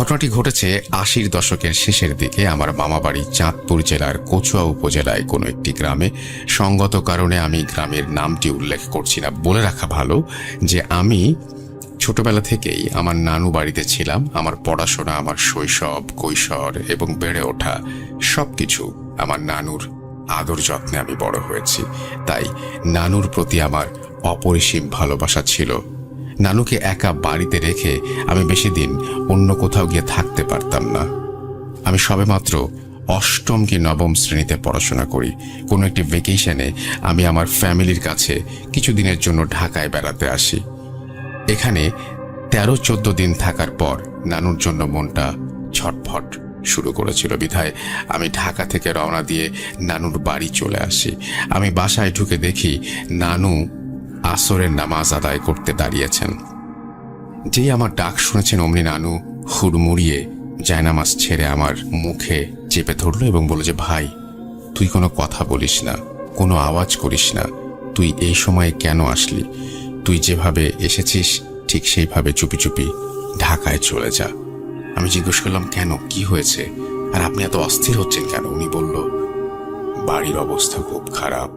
ঘটনাটি ঘটেছে ৮০ দশকের শেষের দিকে আমার মামাবাড়ি চাঁদপুর জেলার কচুয়া উপজেলায় কোনো একটি গ্রামে। সঙ্গত কারণে আমি গ্রামের নামটি উল্লেখ করছি না। বলে রাখা ভালো যে আমি ছোটবেলা থেকেই আমার নানু বাড়িতে ছিলাম। আমার পড়াশোনা, আমার শৈশব, কৈশোর এবং বেড়ে ওঠা সবকিছু আমার নানুর আদর যত্নে আমি বড় হয়েছি। তাই নানুর প্রতি আমার অপরিসীম ভালোবাসা ছিল। নানুকে একা বাড়িতে রেখে আমি বেশি দিন অন্য কোথাও গিয়ে থাকতে পারতাম না। আমি সবেমাত্র অষ্টম কি নবম শ্রেণীতে পড়াশোনা করি। কোনো একটি ভেকেশনে আমি আমার ফ্যামিলির কাছে কিছুদিনের জন্য ঢাকায় বেড়াতে আসি। এখানে ১৩-১৪ দিন থাকার পর নানুর জন্য মনটা ছটফট শুরু করেছিল। বিধায় আমি ঢাকা থেকে রওনা দিয়ে নানুর বাড়ি চলে আসি। আমি বাসায় ঢুকে দেখি নানু আসরের নামাজ আদায় করতে দাঁড়িয়েছেন। যেই আমার ডাক শুনেছেন অমনি নানু হুড়মুড়িয়ে জায়নামাজ ছেড়ে আমার মুখে চেপে ধরল এবং বলল যে, ভাই, তুই কোনো কথা বলিস না, কোনো আওয়াজ করিস না। তুই এই সময়ে কেন আসলি? তুই যেভাবে এসেছিস ঠিক সেইভাবে চুপি চুপি ঢাকায় চলে যা। আমি জিজ্ঞেস করলাম, কেন, কি হয়েছে, আর আপনি এত অস্থির হচ্ছেন কেন? উনি বলল, বাড়ির অবস্থা খুব খারাপ।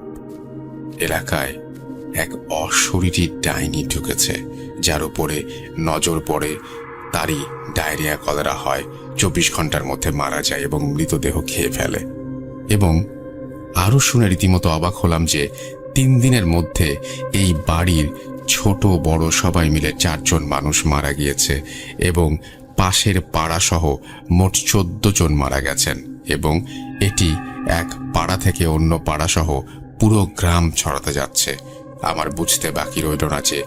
এলাকায় এক অশরীরী ডাইনি ঢুকেছে। যার উপরে নজর পড়ে তারই ডায়রিয়া কলেরা হয়, ২৪ ঘন্টার মধ্যে মারা যায় এবং মৃতদেহ খেয়ে ফেলে। এবং আরও শুনে রীতিমতো অবাক হলাম যে ৩ দিনের মধ্যে এই বাড়ির ছোট বড় সবাই মিলে ৪ জন মানুষ মারা গিয়েছে এবং পাশের পাড়াসহ মোট ১৪ জন মারা গেছেন। এবং এটি এক পাড়া থেকে অন্য পাড়াসহ পুরো গ্রাম ছড়াতে যাচ্ছে। আমার বুঝতে বাকি রইল না যে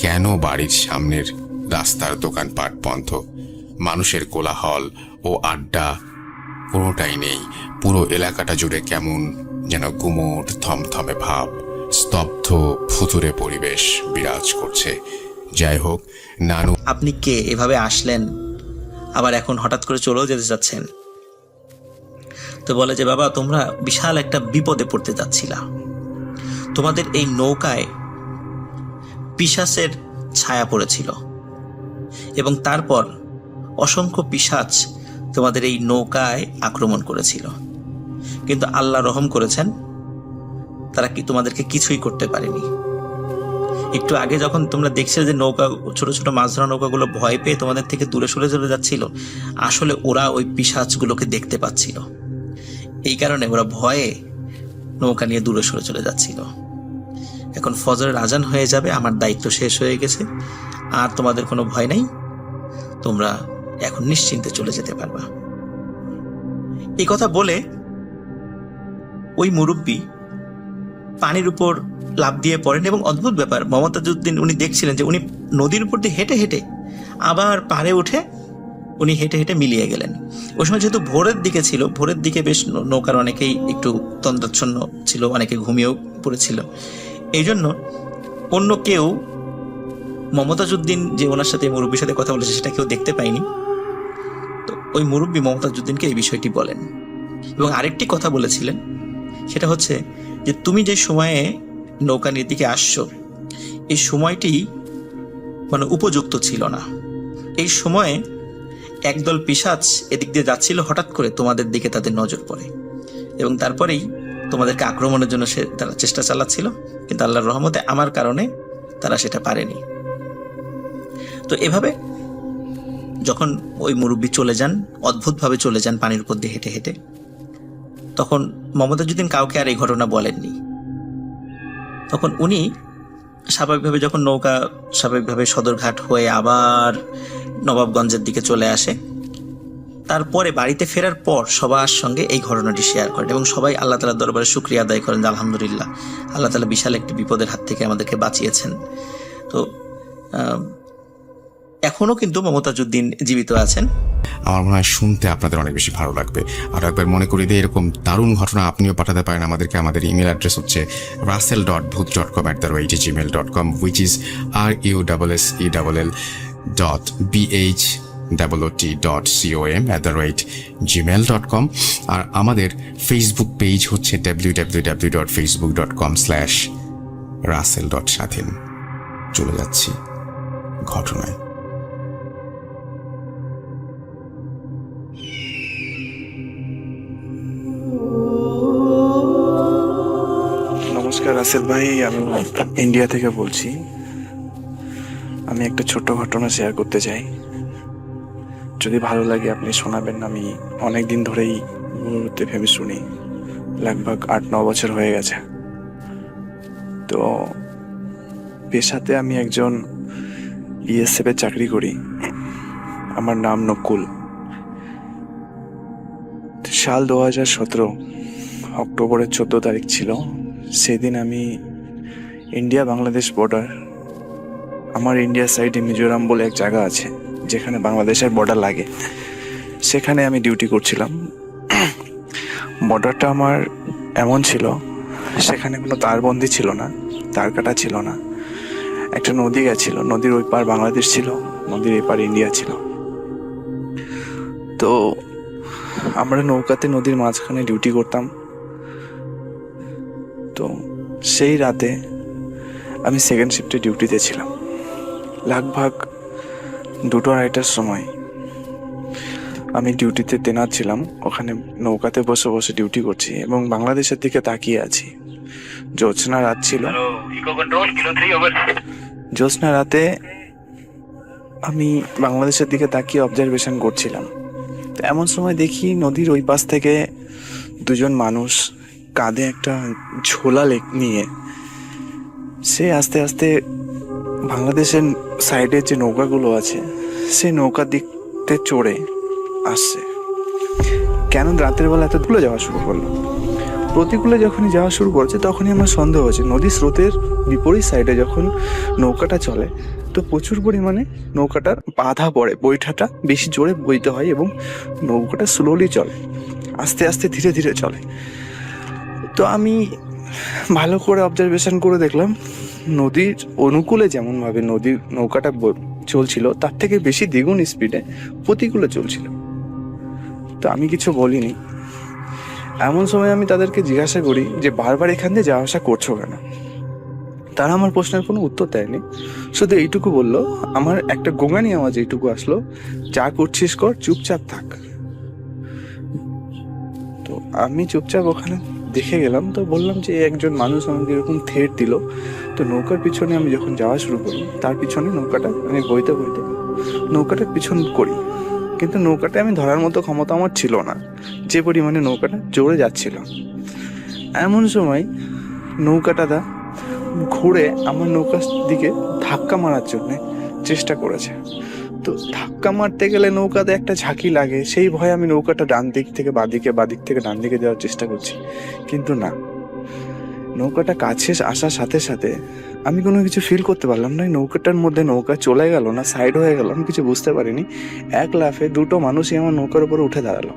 কেন বাড়ির সামনের রাস্তার দোকানপাট বন্ধ। মানুষের কোলাহল ও আড্ডা কোনোটাই নেই। পুরো এলাকাটা জুড়ে কেমন যেন গুমোট থমথমে ভাব, স্তব্ধ ফুতুরে পরিবেশ বিরাজ করছে। যাই হোক, নানু। আপনি কে? এভাবে আসলেন, আবার এখন হঠাৎ করে চলেও যেতে চাচ্ছেন? তো বলে যে, বাবা, তোমরা বিশাল একটা বিপদে পড়তে যাচ্ছিলা। তোমাদের এই নৌকায় পিশাচের ছায়া পড়েছিল এবং তারপর অসংখ্য পিশাচ তোমাদের এই নৌকায় আক্রমণ করেছিল, কিন্তু আল্লাহ রহম করেছেন, তারা কি তোমাদেরকে কিছুই করতে পারেনি। একটু আগে যখন তোমরা দেখছিলে যে নৌকা, ছোট ছোট মাছ ধরা নৌকাগুলো ভয় পেয়ে তোমাদের থেকে দূরে সরে চলে যাচ্ছিল, আসলে ওরা ওই পিশাচগুলোকে দেখতে পাচ্ছিল। এই কারণে ওরা ভয়ে নৌকা নিয়ে দূরে সরে চলে যাচ্ছিল। এখন ফজরের আজান হয়ে যাবে, আমার দায়িত্ব শেষ হয়ে গেছে, আর তোমাদের কোনো ভয় নাই, তোমরা এখন নিশ্চিন্তে চলে যেতে পারবা। এই কথা বলে ওই মুরব্বী পানির উপর লাফ দিয়ে পড়েন। এবং অদ্ভুত ব্যাপার, মমতাজউদ্দিন উনি দেখছিলেন যে উনি নদীর উপর দিয়ে হেঁটে হেঁটে আবার পাড়ে উঠে উনি হেঁটে হেঁটে মিলিয়ে গেলেন। ওই সময় যেহেতু ভোরের দিকে ছিল, ভোরের দিকে বেশ নৌকার অনেকেই একটু তন্দ্রাচ্ছন্ন ছিল, অনেকে ঘুমিয়েও পড়েছিল। এই জন্য অন্য কেউ, মমতাজউদ্দিন যে ওনার সাথে মুরব্বীর সাথে কথা বলেছে, সেটা কেউ দেখতে পায়নি। তো ওই মুরব্বী মমতাজউদ্দিনকে এই বিষয়টি বলেন এবং আরেকটি কথা বলেছিলেন, সেটা হচ্ছে যে তুমি যে সময়ে নৌকা নিয়ে দিকে আসছো, এই সময়টি মানে উপযুক্ত ছিল না। এই সময়ে একদল পিশাচ এদিক দিয়ে যাচ্ছিল, হঠাৎ করে তোমাদের দিকে তাদের নজর পড়ে এবং তারপরেই তোমাদেরকে আক্রমণের জন্য তারা চেষ্টা চালাচ্ছিল, কিন্তু আল্লাহর রহমতে আমার কারণে তারা সেটা পারেনি। তো এভাবে যখন ওই মুরব্বী চলে যান, অদ্ভুতভাবে চলে যান পানির উপর দিয়ে হেঁটে হেঁটে, তখন মমতাজউদ্দিন কাউকে আর এই ঘটনা বলেননি। তখন উনি স্বাভাবিকভাবে যখন নৌকা স্বাভাবিকভাবে সদরঘাট হয়ে আবার নবাবগঞ্জের দিকে চলে আসে, তারপরে বাড়িতে ফেরার পর সবার সঙ্গে এই ঘটনাটি শেয়ার করেন এবং সবাই আল্লাহ তাআলার দরবারে শুকরিয়া আদায় করেন যে আলহামদুলিল্লাহ, আল্লাহ তাআলা বিশাল একটি বিপদের হাত থেকে আমাদেরকে বাঁচিয়েছেন। তো এখনো কিন্তু মমতাজউদ্দিন জীবিত আছেন। আমার মনে হয় শুনতে আপনাদের অনেক বেশি ভালো লাগবে। আর একবার মনে করি দিয়ে এরকম দারুণ ঘটনা আপনিও পাঠাতে পারেন আমাদেরকে। আমাদের ইমেল অ্যাড্রেস হচ্ছে russell.booth.com@gmail.com, which is russell.booth.com@gmail.com। আর আমাদের ফেসবুক পেজ হচ্ছে www.facebook.com/russell.স্বাধীন। চলে যাচ্ছি ঘটনায়। নমস্কার রাসেল ভাই, আমি ইন্ডিয়া থেকে বলছি। আমি একটা ছোট্ট ঘটনা শেয়ার করতে চাই, যদি ভালো লাগে আপনি শোনাবেন। আমি অনেক দিন ধরেই ঘুরতে ভেবে শুনি, লগভগ 8-9 বছর হয়ে গেছে। তো পেশাতে আমি একজন বিএসএফ এর চাকরি করি। আমার নাম নকুল। সাল 2017 অক্টোবরের 14 তারিখ ছিল। সেদিন আমি ইন্ডিয়া বাংলাদেশ বর্ডার, আমার ইন্ডিয়া সাইডে মিজোরাম বলে এক জায়গা আছে যেখানে বাংলাদেশের বর্ডার লাগে, সেখানে আমি ডিউটি করছিলাম। বর্ডারটা আমার এমন ছিল, সেখানে কোনো তারবন্দি ছিল না, তার কাটা ছিল না। একটা নদী গেছিল, নদীর ওই পার বাংলাদেশ ছিল, নদীর এই পার ইন্ডিয়া ছিল। তো আমরা নৌকাতে নদীর মাঝখানে ডিউটি করতাম। তো সেই রাতে আমি সেকেন্ড শিফটে ডিউটিতে ছিলাম। লগভগ 2-2:30টার সময় আমি ডিউটিতে তেনাত ছিলাম, ওখানে নৌকাতে বসে বসে ডিউটি করছি এবং বাংলাদেশের দিকে তাকিয়ে আছি। জ্যোৎস্না রাত ছিল। জ্যোৎস্না রাতে আমি বাংলাদেশের দিকে তাকিয়ে অবজারভেশন করছিলাম। তো এমন সময় দেখি নদীর ওই পাশ থেকে দুজন মানুষ কাঁধে একটা ঝোলা নিয়ে সে আস্তে আস্তে বাংলাদেশের সাইডের যে নৌকাগুলো আছে সেই নৌকার দিকতে চড়ে আসছে। কেন রাতের বেলা এত দূরে যাওয়া শুরু করলো? প্রতিকূলে যখনই যাওয়া শুরু করছে তখনই আমার সন্দেহ হচ্ছে নদীর স্রোতের বিপরীত সাইডে যখন নৌকাটা চলে তো প্রচুর পরিমাণে নৌকাটার বাধা পড়ে, বৈঠাটা বেশি জোরে বইতে হয় এবং নৌকাটা স্লোলি চলে, আস্তে আস্তে ধীরে ধীরে চলে। তো আমি ভালো করে অবজারভেশন করে দেখলাম নদীর অনুকূলে যেমনভাবে নদীর নৌকাটা চলছিল তার থেকে বেশি দ্বিগুণ স্পিডে প্রতিকূলে চলছিল। তো আমি কিছু বলিনি। এমন সময় আমি তাদেরকে জিজ্ঞাসা করি যে বারবার এখান দিয়ে যাওয়া আসা করছো কেন? তারা আমার প্রশ্নের কোনো উত্তর দেয়নি, শুধু এইটুকু বললো, আমার একটা গোঙানি আওয়াজ এইটুকু আসলো, যা করছিস কর, চুপচাপ থাক। তো আমি চুপচাপ ওখানে দেখে গেলাম। তো বললাম যে একজন মানুষ আমাকে এরকম থ্রেট দিল। তো নৌকার পিছনে আমি যখন যাওয়া শুরু করি তার পিছনে নৌকাটা আমি বইতে বইতে নৌকাটার পিছন করি, কিন্তু নৌকাটা আমি ধরার মতো ক্ষমতা আমার ছিল না, যে পরিমাণে নৌকাটা জোরে যাচ্ছিল। এমন সময় নৌকাটা ঘুরে আমার নৌকার দিকে ধাক্কা মারার জন্য চেষ্টা করেছে। তো ধাক্কা মারতে গেলে নৌকাতে একটা ঝাঁকি লাগে, সেই ভয়ে আমি নৌকাটা ডান দিক থেকে বাদিকে, বাদিক থেকে ডান দিকে যাওয়ার চেষ্টা করছি, কিন্তু না, নৌকাটা কাছে আসার সাথে সাথে আমি কোনো কিছু ফিল করতে পারলাম না। নৌকাটার মধ্যে নৌকা চলে গেল না সাইড হয়ে গেল, আমি কিছু বুঝতে পারিনি। এক লাফে দুটো মানুষই আমার নৌকার উপরে উঠে দাঁড়ালো।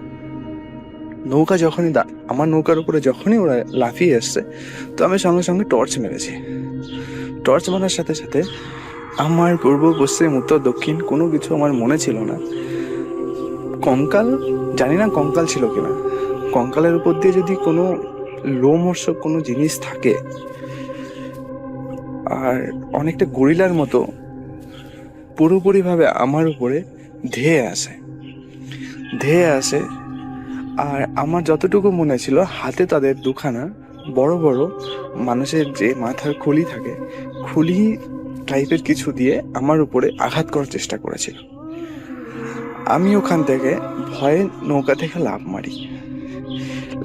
নৌকা যখনই আমার নৌকার উপরে যখনই ওরা লাফিয়ে এসছে তো আমি সঙ্গে সঙ্গে টর্চ মেরেছি। টর্চ মারার সাথে সাথে আমার পূর্ব পশ্চিম উত্তর দক্ষিণ কোনো কিছু আমার মনে ছিল না। কঙ্কাল, জানি না কঙ্কাল ছিল কিনা, কঙ্কালের উপর দিয়ে যদি কোনো লোমহর্ষক কোনো জিনিস থাকে আর অনেকটা গরিলার মতো পুরোপুরিভাবে আমার উপরে ধেয়ে আসে। আর আমার যতটুকু মনে ছিল হাতে তাদের দুখানা বড় বড় মানুষের যে মাথার খুলি থাকে, খুলি টাইপের কিছু দিয়ে আমার উপরে আঘাত করার চেষ্টা করেছিল। আমি ওখান থেকে ভয়ে নৌকা থেকে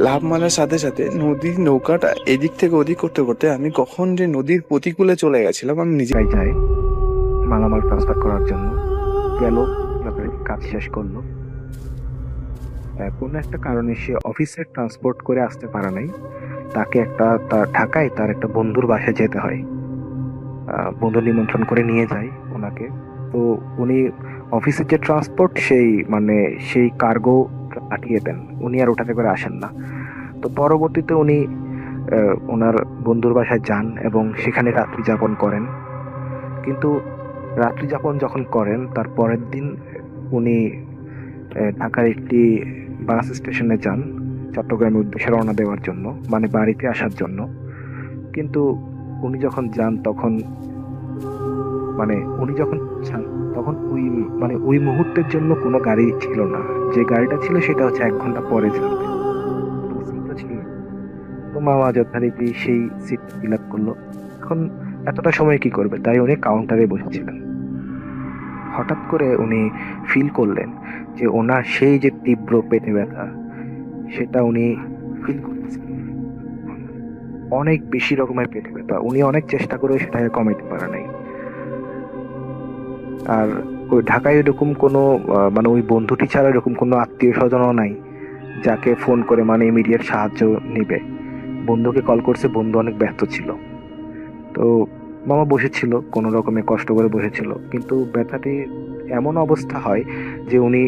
লাফ মারার সাথে সাথে নদীর নৌকাটা এদিক থেকে ওদিক করতে করতে আমি কখন যে নদীর প্রতিকূলে চলে গেছিলাম আমি নিজে যাই মালামাল ট্রান্সফার করার জন্য গেল, কাজ শেষ করলো। কোনো একটা কারণে সে অফিসে ট্রান্সপোর্ট করে আসতে পারে নাই, তাকে তার ঢাকায় তার একটা বন্ধুর বাসায় যেতে হয়। বন্ধু নিমন্ত্রণ করে নিয়ে যায় ওনাকে। তো উনি অফিসের যে ট্রান্সপোর্ট সেই কার্গো পাঠিয়ে দেন, উনি আর ওটাতে করে আসেন না। তো পরবর্তীতে উনি ওনার বন্ধুর বাসায় যান এবং সেখানে রাত্রি যাপন করেন। কিন্তু রাত্রি যাপন যখন করেন তার পরের দিন উনি ঢাকার একটি বাস স্টেশনে যান চট্টগ্রামের উদ্দেশ্যে রওনা দেওয়ার জন্য, বাড়িতে আসার জন্য। কিন্তু উনি যখন যান তখন ওই মুহূর্তের জন্য কোনো গাড়ি ছিল না। যে গাড়িটা ছিল সেটা হচ্ছে 1 ঘন্টা পরে ছিল। তো মামা যথারীতি সেই সিট ফিল আপ করলো। এখন এতটা সময় কি করবে, তাই উনি কাউন্টারে বসেছিলেন। হঠাৎ করে উনি ফিল করলেন যে ওনার সেই যে তীব্র পেটে ব্যথা, সেটা উনি ফিল করতেছেন। অনেক বেশি রকমের পেটে ব্যথা, উনি অনেক চেষ্টা করে সেটাকে কমাইতে পারে নাই। আর ওই ঢাকায় এরকম কোনো মানে ওই বন্ধুটি ছাড়া এরকম কোনো আত্মীয় স্বজনও নাই যাকে ফোন করে মানে ইমিডিয়েট সাহায্য নিবে। বন্ধুকে কল করছে, বন্ধু অনেক ব্যস্ত ছিল। তো মামা বসেছিল, কোনো রকমে কষ্ট করে বসেছিল, কিন্তু ব্যথাটি এমন অবস্থা হয় যে উনি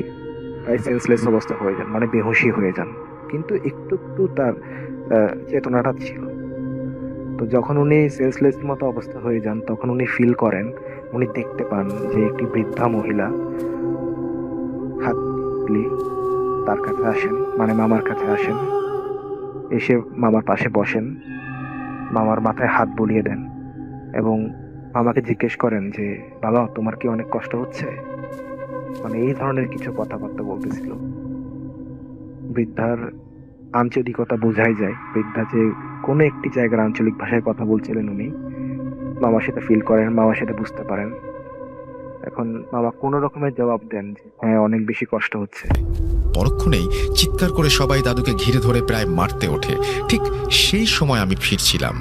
প্রায় সেন্সলেস অবস্থা হয়ে যান, মানে বেহুশি হয়ে যান, কিন্তু একটু একটু তার চেতনাটা ছিল। তো যখন উনি সেন্সলেস মতো অবস্থা হয়ে যান, তখন উনি ফিল করেন, উনি দেখতে পান যে একটি বৃদ্ধা মহিলা হাতলি তার কাছে আসেন, মানে মামার কাছে আসেন, এসে মামার পাশে বসেন, মামার মাথায় হাত বুলিয়ে দেন এবং মামাকে জিজ্ঞেস করেন যে বাবা তোমার কি অনেক কষ্ট হচ্ছে, মানে এই ধরনের কিছু কথাবার্তা বলতেছিল। বৃদ্ধার আঞ্চলিকতা বোঝাই যায়, বৃদ্ধা যে কোনো একটি জায়গার আঞ্চলিক ভাষায় কথা বলছিলেন উনি, মামা সেটা ফিল করেন, মামা সেটা বুঝতে পারেন। এখন মামা কোনো রকমের জবাব দেন যে হ্যাঁ অনেক বেশি কষ্ট হচ্ছে। পরক্ষণেই চিৎকার করে সবাই দাদুকে ঘিরে ধরে প্রায় মারতে ওঠে। ঠিক সেই সময় আমি ফিরছিলাম,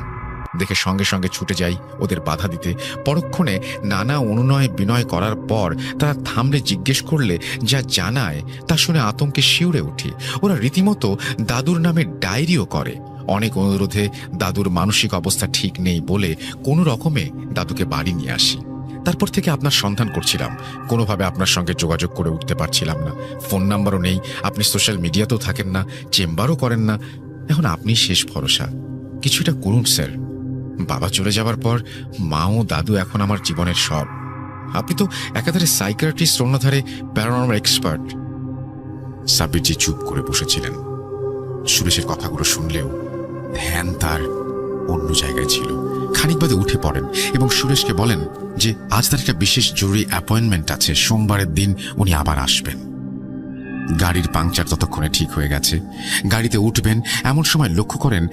দেখে সঙ্গে সঙ্গে ছুটে যাই ওদের বাধা দিতে। পরক্ষণে নানা অনুনয় বিনয় করার পর তারা থামলে জিজ্ঞেস করলে যা জানায় তা শুনে আতঙ্কে শিউরে উঠি। ওরা রীতিমতো দাদুর নামে ডায়েরিও করে। অনেক অনুরোধে দাদুর মানসিক অবস্থা ঠিক নেই বলে কোনো রকমে দাদুকে বাড়ি নিয়ে আসি। তারপর থেকে আপনার সন্ধান করছিলাম, কোনোভাবে আপনার সঙ্গে যোগাযোগ করে উঠতে পারছিলাম না। ফোন নাম্বারও নেই, আপনি সোশ্যাল মিডিয়াতেও থাকেন না, চেম্বারও করেন না। এখন আপনি শেষ ভরসা, কিছুটা করুন স্যার। বাবা চলে যাবার পর মা ও দাদু এখন আমার জীবনের সব। আপনি তো একাধারে সাইকিয়াট্রিস্ট, অন্যধারে প্যারানর্মাল এক্সপার্ট। সাব্বিরজি চুপ করে বসেছিলেন। সুরেশের কথাগুলো শুনলেও ধ্যান তার অন্য জায়গায় ছিল। খানিক বাদে উঠে পড়েন এবং সুরেশকে বলেন যে আজ তার একটা বিশেষ জরুরি অ্যাপয়েন্টমেন্ট আছে, সোমবারের দিন উনি আবার আসবেন। গাড়ির পাংচার ততক্ষণে ঠিক হয়ে গেছে। গাড়িতে উঠবেন এমন সময় লক্ষ্য করেন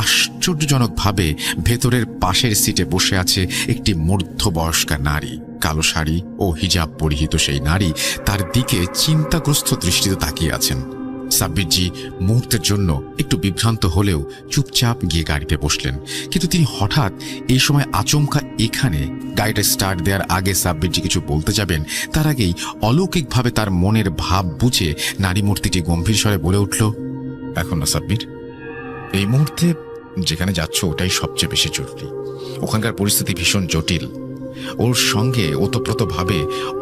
আশ্চর্যজনকভাবে ভেতরের পাশের সিটে বসে আছে একটি মধ্যবয়স্কা নারী। কালো শাড়ি ও হিজাব পরিহিত সেই নারী তার দিকে চিন্তাগ্রস্ত দৃষ্টিতে তাকিয়ে আছেন। সাব্বিরজি মুহূর্তের জন্য একটু বিভ্রান্ত হলেও চুপচাপ গিয়ে গাড়িতে বসলেন। কিন্তু তিনি হঠাৎ এই সময় আচমকা এখানে গাড়িটা স্টার্ট দেওয়ার আগে সাব্বিরজি কিছু বলতে যাবেন, তার আগেই অলৌকিকভাবে তার মনের ভাব বুঝে নারী মূর্তিটি গম্ভীর স্বরে বলে উঠল, এখন না সাব্বির, এই মুহূর্তে যেখানে যাচ্ছ ওটাই সবচেয়ে বেশি জরুরি। ওখানকার পরিস্থিতি ভীষণ জটিল, ওর সঙ্গে ওতপ্রোতভাবে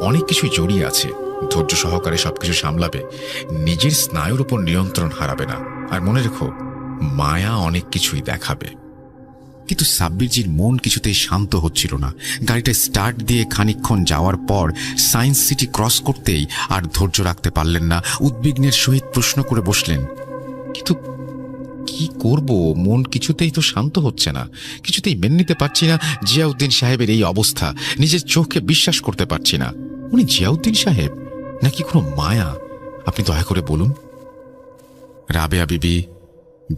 অনেক কিছুই জড়িয়ে আছে। ধৈর্য সহকারে সবকিছু সামলাবে, নিজের স্নায়ুর উপর নিয়ন্ত্রণ হারাবে না। আর মনে রেখো, মায়া অনেক কিছুই দেখাবে। কিন্তু সাব্বিরজির মন কিছুতেই শান্ত হচ্ছিল না। গাড়িটা স্টার্ট দিয়ে খানিকক্ষণ যাওয়ার পর সায়েন্স সিটি ক্রস করতেই আর ধৈর্য রাখতে পারলেন না। উদ্বিগ্নের সহিত প্রশ্ন করে বসলেন, কিন্তু কি করব, মন কিছুতেই তো শান্ত হচ্ছে না, কিছুতেই মেনে নিতে পারছি না জিয়াউদ্দিন সাহেবের এই অবস্থা। নিজের চোখকে বিশ্বাস করতে পারছি না। উনি জিয়াউদ্দিন সাহেব নাকি কোনো মায়া? আপনি দয়া করে বলুন। রাবেয়া বিবি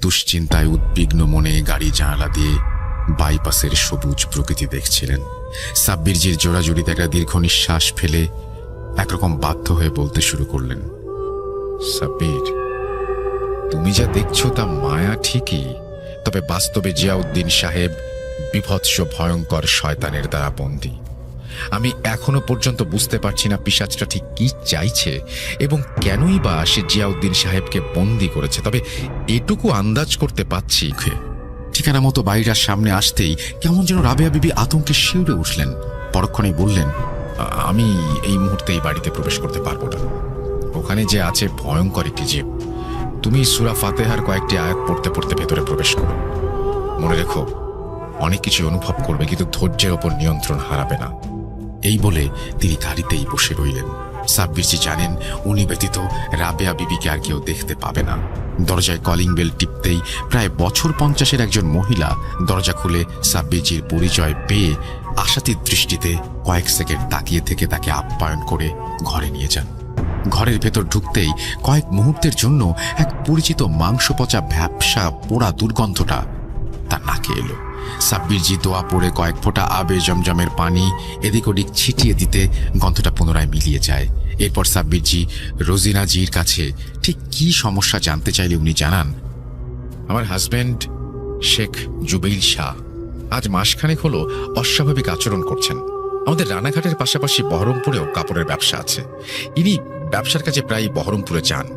দুশ্চিন্তায় উদ্বিগ্ন মনে গাড়ি জানালা দিয়ে বাইপাসের সবুজ প্রকৃতি দেখছিলেন। সাব্বিরজির জোড়াজুড়িতে একটা দীর্ঘ নিঃশ্বাস ফেলে একরকম বাধ্য হয়ে বলতে শুরু করলেন, সাব্বির, তুমি যা দেখছো তা মায়া ঠিকই, তবে বাস্তবে জিয়াউদ্দিন সাহেব বিভৎস ভয়ঙ্কর শয়তানের দ্বারা বন্দী। আমি এখনো পর্যন্ত বুঝতে পারছি না পিশাচটা ঠিক কি চাইছে এবং কেনই বা সে জিয়াউদ্দিন সাহেবকে বন্দী করেছে। তবে এটুকু আন্দাজ করতে পারছি, ঠিকানা মতো বাড়িটার সামনে আসতেই কেমন যেন রাবেয়া বিবি আতঙ্কে শিউরে উঠলেন। পরক্ষণেই বললেন, আমি এই মুহূর্তে এই বাড়িতে প্রবেশ করতে পারবো না। ওখানে যে আছে ভয়ঙ্কর একটি জীব। তুমি সূরা ফাতিহার কয়েকটি আয়াত পড়তে পড়তে ভেতরে প্রবেশ করো। মনে রেখো, অনেক কিছু অনুভব করবে, কিন্তু ধৈর্যের ওপর নিয়ন্ত্রণ হারাবে না। এই বলে তিনি গাড়িতেই বসে রইলেন। সাব্বিরজি জানেন উনি ব্যতীত রাবেয়া বিবিকে আর কেউ দেখতে পাবে না। দরজায় কলিং বেল টিপতেই প্রায় বছর 50-এর একজন মহিলা দরজা খুলে সাব্বিরজির পরিচয় পেয়ে আশাতীত দৃষ্টিতে কয়েক সেকেন্ড তাকিয়ে থেকে তাকে আপ্যায়ন করে ঘরে নিয়ে যান। ঘরের ভেতর ঢুকতেই কয়েক মুহূর্তের জন্য এক পরিচিত মাংস পচা ভ্যাপসা পোড়া দুর্গন্ধটা তার নাকে এলো। সাব্বিরজি দোয়া পড়ে কয়েক ফোঁটা আবে জমজমের পানি এদিক ওদিক ছিটিয়ে দিতে গন্ধটা পুনরায় মিলিয়ে যায়। এরপর সাব্বিরজি রোজিনাজির কাছে ঠিক কি সমস্যা জানতে চাইলে উনি জানান, আমার হাজব্যান্ড শেখ জুবেইল শাহ আজ মাসখানেক হলো অস্বাভাবিক আচরণ করছেন। আমাদের রানাঘাটের পাশাপাশি বহরমপুরেও কাপড়ের ব্যবসা আছে। ইনি ব্যবসার কাজে প্রায় বহরমপুরে যান।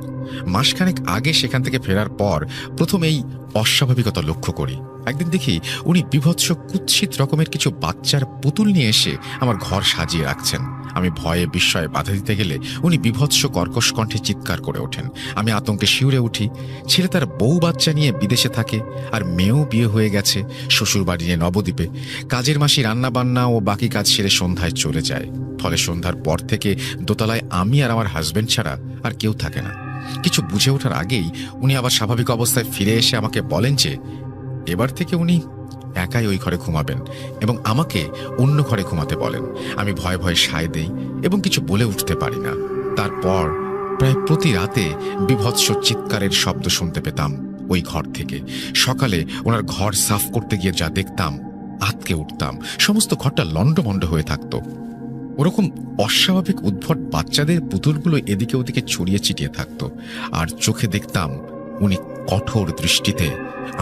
মাসখানেক আগে সেখান থেকে ফেরার পর প্রথম এই অস্বাভাবিকতা লক্ষ্য করি। একদিন দেখি উনি বীভৎস কুৎসিত রকমের কিছু বাচ্চার পুতুল নিয়ে এসে আমার ঘর সাজিয়ে রাখছেন। আমি ভয়ে বিস্ময়ে বাধা দিতে গেলে উনি বীভৎস কর্কশ কণ্ঠে চিৎকার করে ওঠেন। আমি আতঙ্কে শিউরে উঠি। ছেলে তার বউ বাচ্চা নিয়ে বিদেশে থাকে, আর মেয়েও বিয়ে হয়ে গেছে শ্বশুর বাড়ি নিয়ে নবদ্বীপে। কাজের মাসি রান্না বান্না ও বাকি কাজ সেরে সন্ধ্যায় চলে যায়। ফলে সন্ধ্যার পর থেকে দোতলায় আমি আর আমার হাজবেন্ড ছাড়া আর কেউ থাকে না। কিছু বুঝে ওঠার আগেই উনি আবার স্বাভাবিক অবস্থায় ফিরে এসে আমাকে বলেন যে এবার থেকে উনি একাই ওই ঘরে ঘুমাবেন এবং আমাকে অন্য ঘরে ঘুমাতে বলেন। আমি ভয়ে ভয়ে সায় দেই এবং কিছু বলে উঠতে পারি না। তারপর প্রায় প্রতি রাতে বীভৎস চিৎকারের শব্দ শুনতে পেতাম ওই ঘর থেকে। সকালে ওনার ঘর সাফ করতে গিয়ে যা দেখতাম আতকে উঠতাম। সমস্ত ঘরটা লন্ডভন্ড হয়ে থাকতো। ওরকম অস্বাভাবিক উদ্ভট বাচ্চাদের পুতুলগুলো এদিকে ওদিকে ছড়িয়ে ছিটিয়ে থাকতো। আর চোখে দেখতাম উনি কঠোর দৃষ্টিতে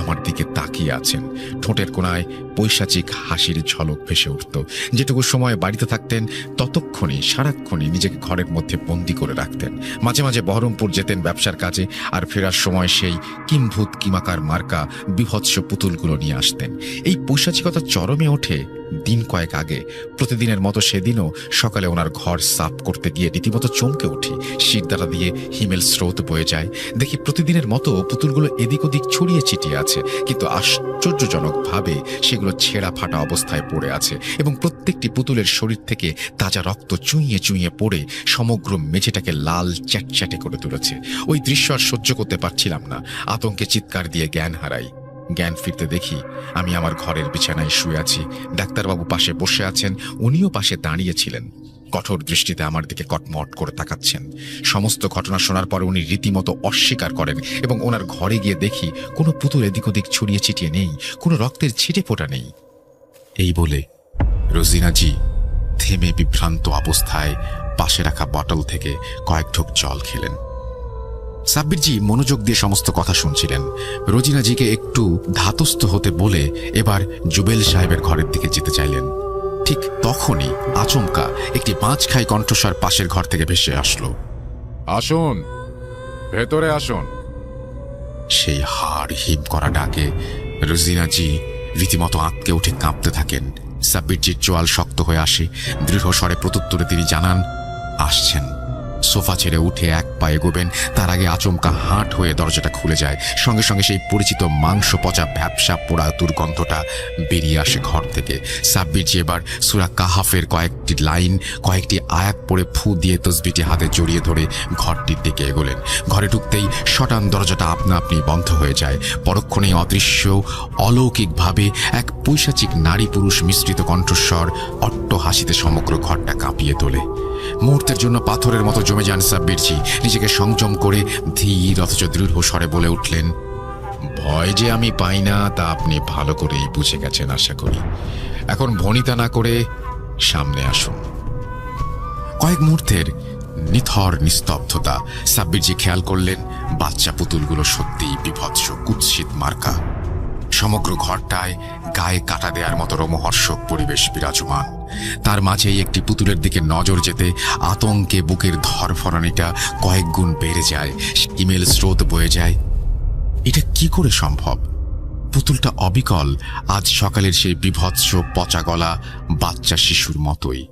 আমার দিকে তাকিয়ে আছেন। ঠোঁটের কোণায় পৈশাচিক হাসির ঝলক ভেসে উঠত। যেটুকু সময় বাড়িতে থাকতেন ততক্ষণই সারাক্ষণই নিজেকে ঘরের মধ্যে বন্দি করে রাখতেন। মাঝে মাঝে বহরমপুর যেতেন ব্যবসার কাজে, আর ফেরার সময় সেই কিম্ভূত কিমাকার মার্কা বীভৎস পুতুলগুলো নিয়ে আসতেন। এই পৈশাচিকতা চরমে ওঠে দিন কয়েক আগে। প্রতিদিনের মতো সেদিনও সকালে ওনার ঘর সাফ করতে গিয়ে রীতিমতো চমকে উঠি। শিরদাঁড়া দিয়ে হিমেল স্রোত বয়ে যায়। দেখি প্রতিদিনের মতো পুতুলগুলো এদিক ওদিক ছড়িয়ে ছিটিয়ে আছে, কিন্তু আশ্চর্যজনকভাবে সেগুলো ছেঁড়া ফাটা অবস্থায় পড়ে আছে এবং প্রত্যেকটি পুতুলের শরীর থেকে তাজা রক্ত চুইয়ে চুইয়ে পড়ে সমগ্র মেঝেটাকে লাল চ্যাটচ্যাটে করে তুলেছে। ওই দৃশ্য আর সহ্য করতে পারছিলাম না। আতঙ্কে চিৎকার দিয়ে জ্ঞান হারাই। জ্ঞান ফিরতে দেখি আমি আমার ঘরের বিছানায় শুয়ে আছি। ডাক্তারবাবু পাশে বসে আছেন, উনিও পাশে দাঁড়িয়েছিলেন। কঠোর দৃষ্টিতে আমার দিকে কটমট করে তাকাচ্ছেন। সমস্ত ঘটনা শোনার পর উনি রীতিমতো অস্বীকার করেন এবং ওনার ঘরে গিয়ে দেখি কোনো পুতুল এদিক ওদিক ছড়িয়ে ছিটিয়ে নেই, কোনো রক্তের ছিটে ফোঁটা নেই। এই বলে রোজিনাজি থেমে বিভ্রান্ত অবস্থায় পাশে রাখা বটল থেকে কয়েক ঢোক জল খেলেন। সাব্বিরজি মনোযোগ দিয়ে সমস্ত কথা শুনছিলেন। রোজিনাজিকে একটু ধাতস্থ হতে বলে এবার জুবেল সাহেবের ঘরের দিকে যেতে চাইলেন। ঠিক তখনই আচমকা একটি মাছখাই কণ্ঠস্বর পাশের ঘর থেকে ভেসে আসলো, আসুন, ভেতরে আসুন। সেই হাড় হিম করা ডাকে রোজিনাজি রীতিমতো আঁতকে উঠে কাঁপতে থাকেন। সাব্বিরজির চোয়াল শক্ত হয়ে আসে। দৃঢ় স্বরে প্রত্যুত্তরে তিনি জানান, আসছেন। সোফা ছেড়ে উঠে এক পা এগোবেন, তার আগে আচমকা হাট হয়ে দরজাটা খুলে যায়। সঙ্গে সঙ্গে সেই পরিচিত মাংস পচা ভ্যাপসা পোড়া দুর্গন্ধটা বেরিয়ে আসে ঘর থেকে। সাব্বিরজি এবার সূরা কাহাফের কয়েকটি লাইন, কয়েকটি আয়াত পড়ে ফু দিয়ে তসবিটি হাতে জড়িয়ে ধরে ঘরটির দিকে এগোলেন। ঘরে ঢুকতেই শটান দরজাটা আপনা আপনি বন্ধ হয়ে যায়। পরক্ষণেই অদৃশ্য অলৌকিকভাবে এক পৈশাচিক নারী পুরুষ মিশ্রিত কণ্ঠস্বর অট্ট হাসিতে সমগ্র ঘরটা কাঁপিয়ে তোলে। মুহূর্তের জন্য পাথরের মতো জমে যান সাব্বিরজি। নিজেকে সংযম করে ধীর অথচ দৃঢ় স্বরে বলে উঠলেন, ভয় যে আমি পাই না তা আপনি ভালো করেই বুঝে গেছেন আশা করি। এখন ভনিতা না করে সামনে আসুন। কয়েক মুহূর্তের নিথর নিস্তব্ধতা। সাব্বিরজি খেয়াল করলেন বাচ্চা পুতুলগুলো সত্যিই বীভৎস কুৎসিত মার্কা। সমগ্র ঘরটায় গায়ে কাটা দেওয়ার মতো রোমহর্ষক পরিবেশ বিরাজমান। তার মাঝেই একটি পুতুলের দিকে নজর যেতে আতঙ্কে বুকের ধরফরানিটা কয়েক গুণ বেড়ে যায়। ইমেল স্রোত বয়ে যায়। এটা কি করে সম্ভব? পুতুলটা অবিকল আজ সকালের সেই বীভৎস পচা গলা বাচ্চা শিশুর মতোই,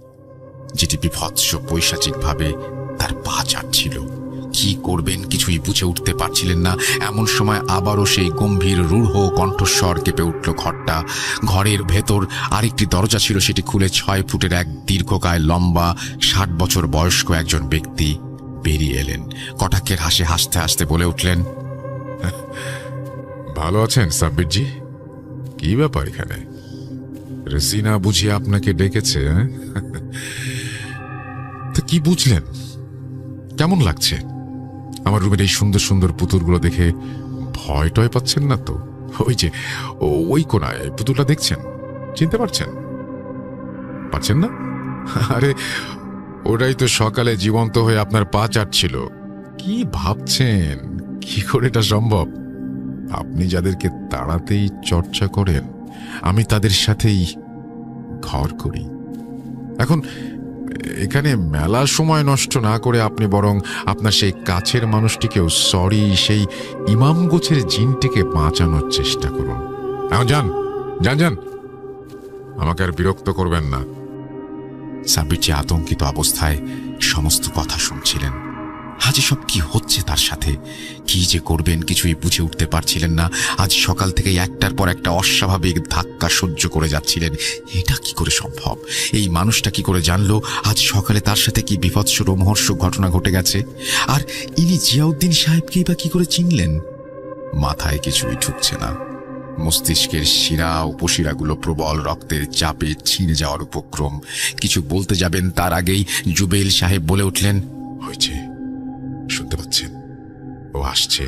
যেটি বীভৎস পৈশাচিকভাবে তার পা চাটছিল। কি করবেন কিছুই বুঝে উঠতে পারছিলেন না। এমন সময় আবারও সেই গম্ভীর রূঢ় কণ্ঠস্বর কেঁপে উঠল ঘরটা। ঘরের ভেতর আরেকটি দরজা ছিল, সেটি খুলে 6 ফুটের এক দীর্ঘকায় লম্বা 60 বছর বয়স্ক একজন ব্যক্তি বেরিয়ে এলেন। কটাক্ষের হাসি হাসতে হাসতে বলে উঠলেন, ভালো আছেন সাব্বিরজি? কি ব্যাপার এখানে? রসিনা বুঝিয়ে আপনাকে ডেকেছে? তো কি বুঝলেন? কেমন লাগছে আমার রুমের এই সুন্দর সুন্দর পুতুলগুলো দেখে? ভয় টয় পাচ্ছেন না তো? ওই যে ওই কোনায় পুতুলটা দেখছেন, চিনতে পারছেন? পাচ্ছেন না? আরে ওটাই তো সকালে জীবন্ত হয়ে আপনার পা চাটছিল। কি ভাবছেন? কি করে এটা সম্ভব? আপনি যাদেরকে তাড়াতেই চর্চা করেন, আমি তাদের সাথেই ঘর করি। এখন এখানে মেলা সময় নষ্ট না করে আপনি বরং আপনার সেই কাছের মানুষটিকেও, সরি সেই ইমাম গোছের জিনটিকে বাঁচানোর চেষ্টা করুন। এখন যান যান যান, আমাকে আর বিরক্ত করবেন না। সাব্বির যে আতঙ্কিত অবস্থায় সমস্ত কথা শুনছিলেন। আজ সব কি হচ্ছে তার সাথে, কি যে করবেন কিছুই বুঝে উঠতে পারছিলেন না। আজ সকাল থেকে একটার পর একটা অস্বাভাবিক ধাক্কা সহ্য করে যাচ্ছিলেন। এটা কি করে সম্ভব? এই মানুষটা কি করে জানলো আজ সকালে তার সাথে কি বিভৎস রোমহর্ষক ঘটনা ঘটে গেছে? আর ইনি জিয়াউদ্দিন সাহেবকেই বা কি করে চিনলেন? মাথায় কিছুই ঢুকছে না। মস্তিষ্কের শিরা উপশিরাগুলো প্রবল রক্তের চাপে ছিঁড়ে যাওয়ার উপক্রম। কিছু বলতে যাবেন তার আগেই জুবেল সাহেব বলে উঠলেন, হয়েছে, শুনতে পাচ্ছেন? ও আসছে,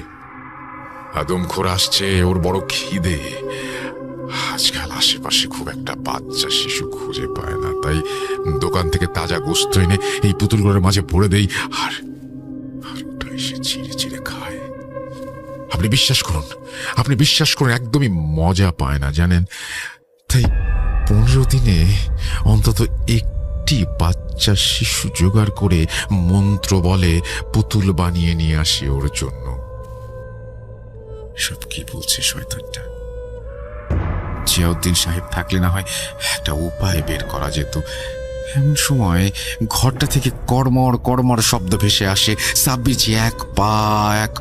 আদমখোর আসছে। ওর বড় খিদে। আজকাল আশেপাশে খুব একটা বাচ্চা শিশু খুঁজে পায় না, তাই দোকান থেকে তাজা গোস্ত এনে এই পুতুলগুলোর মাঝে ভরে দেই, আর ওটা এসে চিড়ে চিড়ে খায়। আপনি বিশ্বাস করুন, আপনি বিশ্বাস করুন, একদমই মজা পায় না জানেন। তাই 15 দিনে অন্তত একটি বাচ্চা শিশু জোগাড় করে মন্ত্র বলে পুতুল বানিয়ে নিয়ে আসি ওর জন্য। সব কি বলছে শয়তানটা? জিয়াউদ্দিন সাহেব থাকলে না হয় একটা উপায় বের করা যেত। এমন সময় ঘরটা থেকে কড়মড় কড়মড় শব্দ ভেসে আসে। সাব্বির যে এক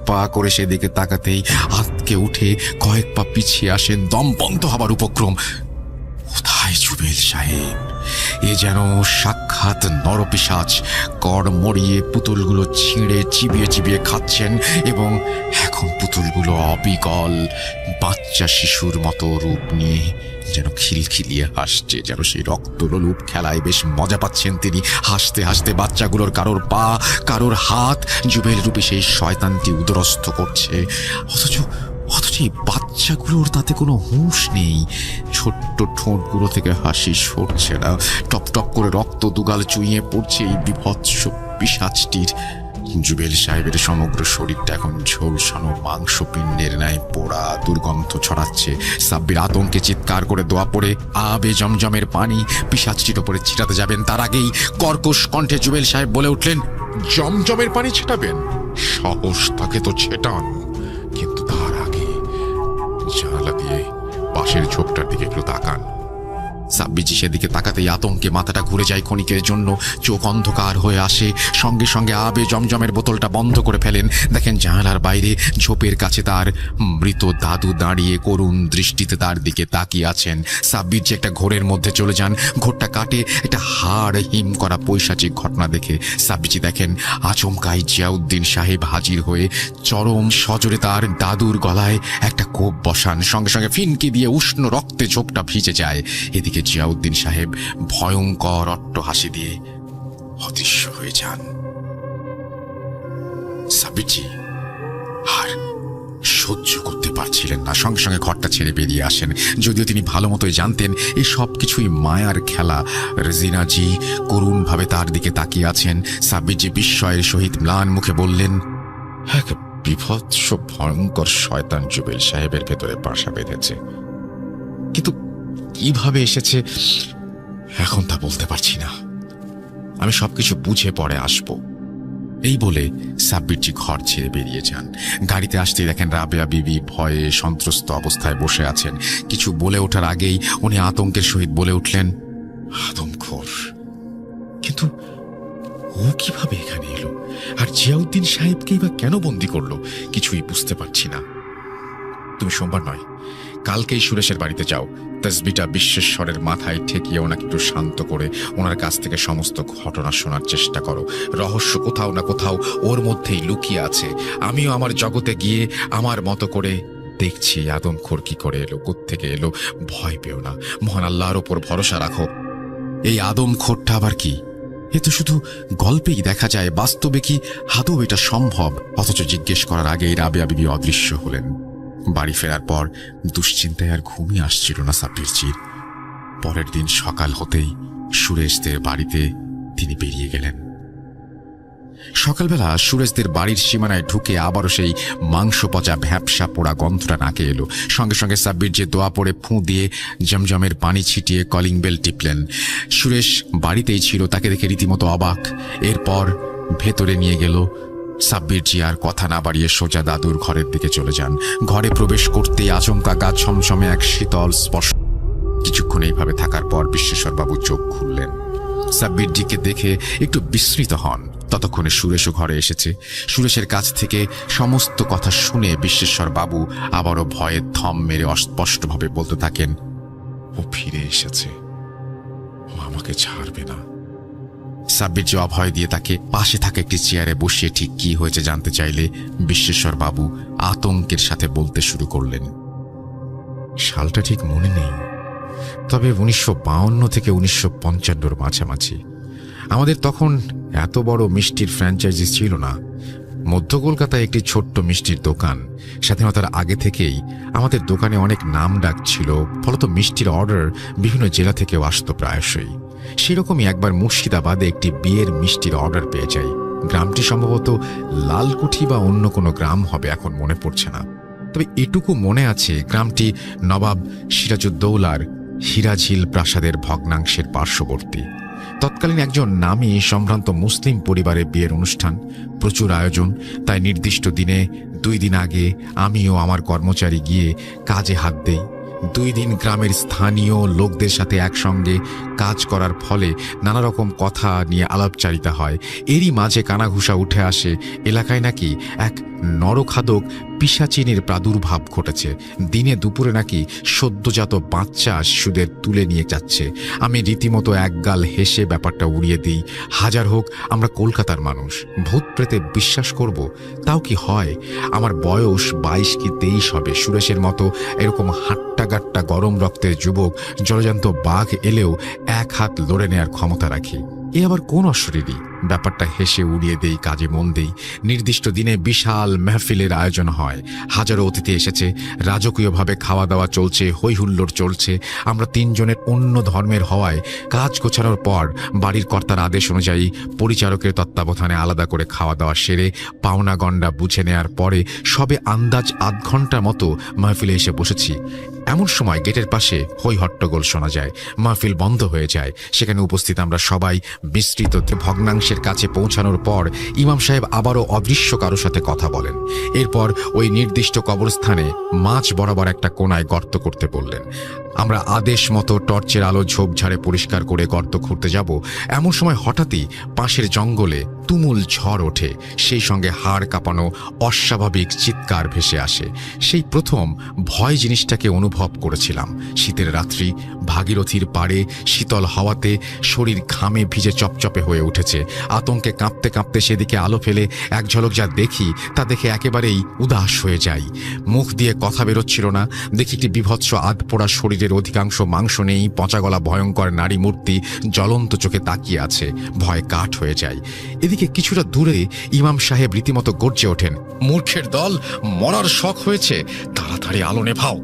পা করে সেদিকে তাকাতেই আতকে উঠে কয়েক পা পিছিয়ে আসেন, দম বন্ধ হবার উপক্রম। কোথায় জুবেল সাহেব? এ যেন সাক্ষাৎ নরপিশাচ। কড় মরিয়ে পুতুলগুলো ছিঁড়ে চিবিয়ে চিবিয়ে খাচ্ছেন, এবং এখন পুতুলগুলো অবিকল বাচ্চা শিশুর মতো রূপ নিয়ে যেন খিলখিলিয়ে হাসছে, যেন সেই রক্তলোলুপ খেলায় বেশ মজা পাচ্ছেন তিনি। হাসতে হাসতে বাচ্চাগুলোর কারোর পা, কারোর হাত জুবেল রূপে সেই শয়তানটি উদরস্থ করছে। অথচ এই বাচ্চাগুলোর তাতে কোনো হুঁশ নেই। ছোট্ট ঠোঁটগুলো থেকে হাসি সরছে না। টপ টপ করে রক্ত দুগাল চুইয়ে পড়ছে এই বিভৎস পিশাচটির। জুবেল সাহেবের সমগ্র শরীরটা এখন ঝলসানো মাংসপিণ্ডের ন্যায় পোড়া দুর্গন্ধ ছড়াচ্ছে। সাব্বির আতঙ্কে চিৎকার করে দোয়া পড়ে আবে জমজমের পানি পিশাচটির ওপরে ছিটাতে যাবেন, তার আগেই কর্কশ কণ্ঠে জুবেল সাহেব বলে উঠলেন, জমজমের পানি ছেটাবেন? সাহস তাকে তো ছেটান, কিন্তু তার আগে জানালা দিয়ে পাশের ঝোপটার দিকে একটু তাকান। সাব্বিজি সেদিকে তাকাতেই আতঙ্কে মাথাটা ঘুরে যায় ক্ষণিকের জন্য। চোখ অন্ধকার হয়ে আসে। সঙ্গে সঙ্গে আবে জমজমের বোতলটা বন্ধ করে ফেলেন। দেখেন জানালার বাইরে ঝোপের কাছে তার মৃত দাদু দাঁড়িয়ে করুণ দৃষ্টিতে তার দিকে তাকিয়ে আছেন। সাব্বিজি একটা ঘোরের মধ্যে চলে যান। ঘোরটা কাটে একটা হাড় হিম করা পৈশাচিক ঘটনা দেখে সাব্বিজি দেখেন আচমকাই জিয়াউদ্দিন সাহেব হাজির হয়ে চরম সজোরে তার দাদুর গলায় একটা কোপ বসান। সঙ্গে সঙ্গে ফিনকি দিয়ে উষ্ণ রক্তে ঝোপটা ভিজে যায়। এদিকে জিয়াউদ্দিন সাহেব ভয়ঙ্কর অট্টহাসি দিয়ে অদৃশ্য হয়ে যান। সাব্বিরজি আর সহ্য করতে পারছিলেন না, সঙ্গে সঙ্গে ঘরটা ছেড়ে বেরিয়ে আসেন। যদিও তিনি ভালো মতোই জানতেন এই সব কিছুই মায়ার খেলা। রেজিনাজি করুণভাবে তার দিকে তাকিয়ে আছেন। সাব্বিরজি বিস্ময়ের সহিত ম্লান মুখে বললেন, এক বিভৎস ভয়ঙ্কর শয়তান জুবেল সাহেবের ভেতরে বাসা বেঁধেছে, কিন্তু কিভাবে এসেছে এখন তা বলতে পারছি না। আমি সবকিছু বুঝে পরে আসবো। এই বলে সাব্বিরজি ঘর ছেড়ে বেরিয়ে যান। গাড়িতে আসতেই দেখেন রাবেয়া বিবি ভয়ে সন্ত্রস্ত অবস্থায় বসে আছেন। কিছু বলে ওঠার আগেই উনি আতঙ্কের সহিত বলে উঠলেন, আদমখোর! কিন্তু ও কিভাবে এখানে এলো? আর জিয়াউদ্দিন সাহেবকেই বা কেন বন্দি করলো? কিছুই বুঝতে পারছি না। তুমি সোমবার নয়, কালকেই সুরেশের বাড়িতে যাও। তসবিটা বিশ্বেশ্বরের মাথায় ঠেকিয়ে ওনাকে একটু শান্ত করে ওনার কাছ থেকে সমস্ত ঘটনা শোনার চেষ্টা করো। রহস্য কোথাও না কোথাও ওর মধ্যেই লুকিয়ে আছে। আমিও আমার জগতে গিয়ে আমার মতো করে দেখছি আদমখোর কি করে এলো, কোত্থেকে এলো। ভয় পেও না, মহান আল্লাহর ওপর ভরসা রাখো। এই আদমখোরটা আবার কি? এ তো শুধু গল্পেই দেখা যায়, বাস্তবে কি আদৌ এটা সম্ভব? অথচ জিজ্ঞেস করার আগেই রাবেয়া বিবি অদৃশ্য হলেন। বাড়ি ফেরার পর দুশ্চিন্তায় আর ঘুমই আসছিল না সাব্বিরজির। পরের দিন সকাল হতেই সুরেশদের বাড়িতে তিনি বেরিয়ে গেলেন। সকালবেলা সুরেশদের বাড়ির সীমানায় ঢুকে আবারও সেই মাংস পচা ভ্যাপসা পোড়া গন্ধটা নাকে এলো। সঙ্গে সঙ্গে সাব্বিরজি দোয়া পড়ে ফুঁ দিয়ে জমজমের পানি ছিটিয়ে কলিং বেল টিপলেন। সুরেশ বাড়িতেই ছিল, তাকে দেখে রীতিমতো অবাক। এরপর ভেতরে নিয়ে গেল। সাব্বিরজি আর কথা না বাড়িয়ে সোজা দাদুর ঘরের দিকে চলে যান। ঘরে প্রবেশ করতেই আচমকা গা ছমছমে এক শীতল স্পর্শ। কিছুক্ষণ এইভাবে থাকার পর বিশ্বেশ্বরবাবু চোখ খুললেন। সাব্বিরজিকে দেখে একটু বিস্মিত হন। ততক্ষণে সুরেশও ঘরে এসেছে। সুরেশের কাছ থেকে সমস্ত কথা শুনে বিশ্বেশ্বরবাবু আবারও ভয়ে থম মেরে অস্পষ্টভাবে বলতে থাকেন, ও ফিরে এসেছে, ও আমাকে ছাড়বে না। সাব্বিরজি অভয় দিয়ে তাকে পাশে থাকা একটি চেয়ারে বসিয়ে ঠিক কি হয়েছে জানতে চাইলে বিশ্বেশ্বরবাবু আতঙ্কের সাথে বলতে শুরু করলেন, সালটা ঠিক মনে নেই, তবে 1952 থেকে 1955 মাঝামাঝি। আমাদের তখন এত বড় মিষ্টির ফ্র্যাঞ্চাইজি ছিল না। মধ্য কলকাতায় একটি ছোট্ট মিষ্টির দোকান। স্বাধীনতার আগে থেকেই আমাদের দোকানে অনেক নাম ডাক ছিল, ফলত মিষ্টির অর্ডার বিভিন্ন জেলা থেকেও আসতো প্রায়শই। সেরকমই একবার মুর্শিদাবাদে একটি বিয়ের মিষ্টির অর্ডার পেয়ে যাই। গ্রামটি সম্ভবত লালকুঠি বা অন্য কোনো গ্রাম হবে, এখন মনে পড়ছে না। তবে এটুকু মনে আছে, গ্রামটি নবাব সিরাজউদ্দৌলার হীরাঝিল প্রাসাদের ভগ্নাংশের পার্শ্ববর্তী। তৎকালীন একজন নামী সম্ভ্রান্ত মুসলিম পরিবারের বিয়ের অনুষ্ঠান, প্রচুর আয়োজন। তাই নির্দিষ্ট দিনে 2 দিন আগে আমি ও আমার কর্মচারী গিয়ে কাজে হাত দেই। 2 দিন গ্রামের স্থানীয় লোকদের সাথে একসঙ্গে কাজ করার ফলে নানা রকম কথা নিয়ে আলাপচারিতা হয়। এরই মাঝে কানাঘুষা উঠে আসে এলাকায় নাকি এক নরখাদক পিশাচিনীর প্রাদুর্ভাব ঘটেছে। দিনে দুপুরে নাকি সদ্যজাত বাচ্চা শিশুদের তুলে নিয়ে যাচ্ছে। আমি রীতিমতো একগাল হেসে ব্যাপারটা উড়িয়ে দিই। হাজার হোক আমরা কলকাতার মানুষ, ভূত প্রেতে বিশ্বাস করব? তাও কি হয়? আমার বয়স 22 কি 23 হবে। সুরেশের মতো এরকম হাট্টাগাট্টা গরম রক্তের যুবক জলজান্ত বাঘ এলেও এক হাত লড়ে নেয়ার ক্ষমতা রাখি। এ আবার কোন অশরীরী? ব্যাপারটা হেসে উড়িয়ে দেই, কাজে মন দেই। নির্দিষ্ট দিনে বিশাল মেহফিলের আয়োজন হয়। হাজারো অতিথি এসেছে। রাজকীয়ভাবে খাওয়া দাওয়া চলছে, হই হুল্লোড় চলছে। আমরা 3 জনের অন্য ধর্মের হওয়ায় কাজ গোছানোর পর বাড়ির কর্তার আদেশ অনুযায়ী পরিচারকের তত্ত্বাবধানে আলাদা করে খাওয়া দাওয়া সেরে পাওনা গণ্ডা বুঝে নেয়ার পরে সবে আন্দাজ আধ ঘন্টার মতো মাহফিলে এসে বসেছি। এমন সময় গেটের পাশে হই হট্টগোল শোনা যায়। মাহফিল বন্ধ হয়ে যায়। সেখানে উপস্থিত আমরা সবাই বিস্তৃত ভগ্নাংশের কাছে পৌঁছানোর পর ইমাম সাহেব আবারও অদৃশ্য কারো সাথে কথা বলেন। এরপর ওই নির্দিষ্ট কবরস্থানে মাঝ বরাবর একটা কোণায় গর্ত করতে বললেন। আমরা আদেশ মতো টর্চের আলো ঝোপঝাড়ে পরিষ্কার করে গর্ত খুঁড়তে যাব। এমন সময় হঠাৎই পাশের জঙ্গলে তুমুল ঝড় ওঠে। সেই সঙ্গে হাড় কাঁপানো অস্বাভাবিক চিৎকার ভেসে আসে। সেই প্রথম ভয় জিনিসটাকে অনুভব করেছিলাম। শীতের রাত্রি, ভাগীরথীর পাড়ে শীতল হাওয়াতে শরীর ঘামে ভিজে চপচপে হয়ে উঠেছে। আতঙ্কে কাঁপতে কাঁপতে সেদিকে আলো ফেলে এক ঝলক যা দেখি তা দেখে একেবারেই উদাস হয়ে যাই। মুখ দিয়ে কথা বেরোচ্ছিল না। দেখি একটি বিভৎস আধপোড়া শরীরের অধিকাংশ মাংস নেই, পচাগলা ভয়ঙ্কর নারী মূর্তি জ্বলন্ত চোখে তাকিয়ে আছে। ভয় কাঠ হয়ে যায়। এদিকে কিছুটা দূরে ইমাম সাহেব রীতিমতো গর্জে ওঠেন, মূর্খের দল, মরার শখ হয়েছে, তাড়াতাড়ি আলো নেভাও।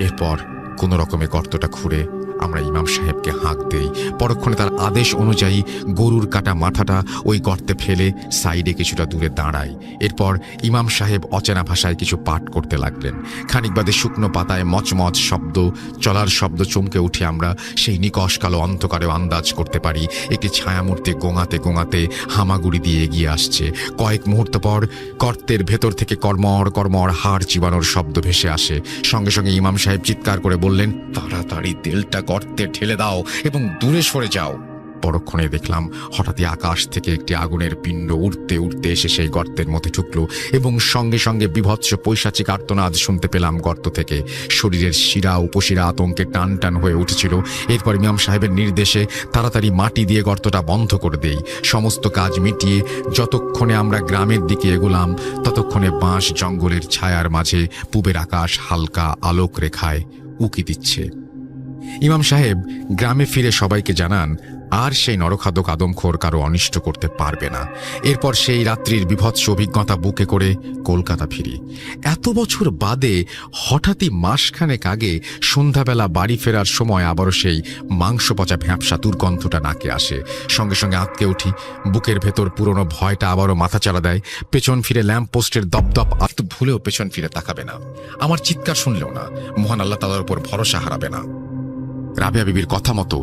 এরপর কোনো রকমে গর্তটা খুঁড়ে আমরা ইমাম সাহেবকে হাঁক দেই। পরক্ষণে তার আদেশ অনুযায়ী গরুর কাটা মাথাটা ওই গর্তে ফেলে সাইডে কিছুটা দূরে দাঁড়াই। এরপর ইমাম সাহেব অচেনা ভাষায় কিছু পাঠ করতে লাগলেন। খানিক বাদে শুকনো পাতায় মচমচ শব্দ, চলার শব্দ চমকে উঠে আমরা সেই নিকষ কালো অন্ধকারেও আন্দাজ করতে পারি একটি ছায়ামূর্তি গোঙাতে গোঙাতে হামাগুড়ি দিয়ে এগিয়ে আসছে। কয়েক মুহূর্ত পর গর্তের ভেতর থেকে কর্মর কর্মর হাড় চিবানোর শব্দ ভেসে আসে। সঙ্গে সঙ্গে ইমাম সাহেব চিৎকার করে বললেন, তাড়াতাড়ি তেলটা গর্তে ঠেলে দাও এবং দূরে সরে যাও। পরক্ষণে দেখলাম হঠাৎই আকাশ থেকে একটি আগুনের পিণ্ড উড়তে উড়তে এসে সেই গর্তের মধ্যে ঢুকলো এবং সঙ্গে সঙ্গে বিভৎস পৈশাচিক আর্তনাদ শুনতে পেলাম গর্ত থেকে। শরীরের শিরা উপশিরা আতঙ্কে টান টান হয়ে উঠেছিল। এরপর ইমাম সাহেবের নির্দেশে তাড়াতাড়ি মাটি দিয়ে গর্তটা বন্ধ করে দেই। সমস্ত কাজ মিটিয়ে যতক্ষণে আমরা গ্রামের দিকে এগোলাম ততক্ষণে বাঁশ জঙ্গলের ছায়ার মাঝে পূবের আকাশ হালকা আলোক রেখায় উকি দিচ্ছে। ইমাম সাহেব গ্রামে ফিরে সবাইকে জানান, আর সেই নরখাদক আদমখোর কারো অনিষ্ট করতে পারবে না। এরপর সেই রাত্রির বিভৎস অভিজ্ঞতা বুকে করে কলকাতা ফিরি। এত বছর বাদে হঠাৎই মাসখানেক আগে সন্ধ্যাবেলা বাড়ি ফেরার সময় আবারও সেই মাংস পচা ভ্যাপসা দুর্গন্ধটা নাকে আসে। সঙ্গে সঙ্গে আঁতকে উঠি। বুকের ভেতর পুরনো ভয়টা আবারও মাথা চালা দেয়। পেছন ফিরে ল্যাম্প পোস্টের দপদপ আস্ত ভুলেও পেছন ফিরে তাকাবে না, আমার চিৎকার শুনলেও না, মহান আল্লাহ তাআলার উপর ভরসা হারাবে না। রাবেয়া বিবির কথা মতো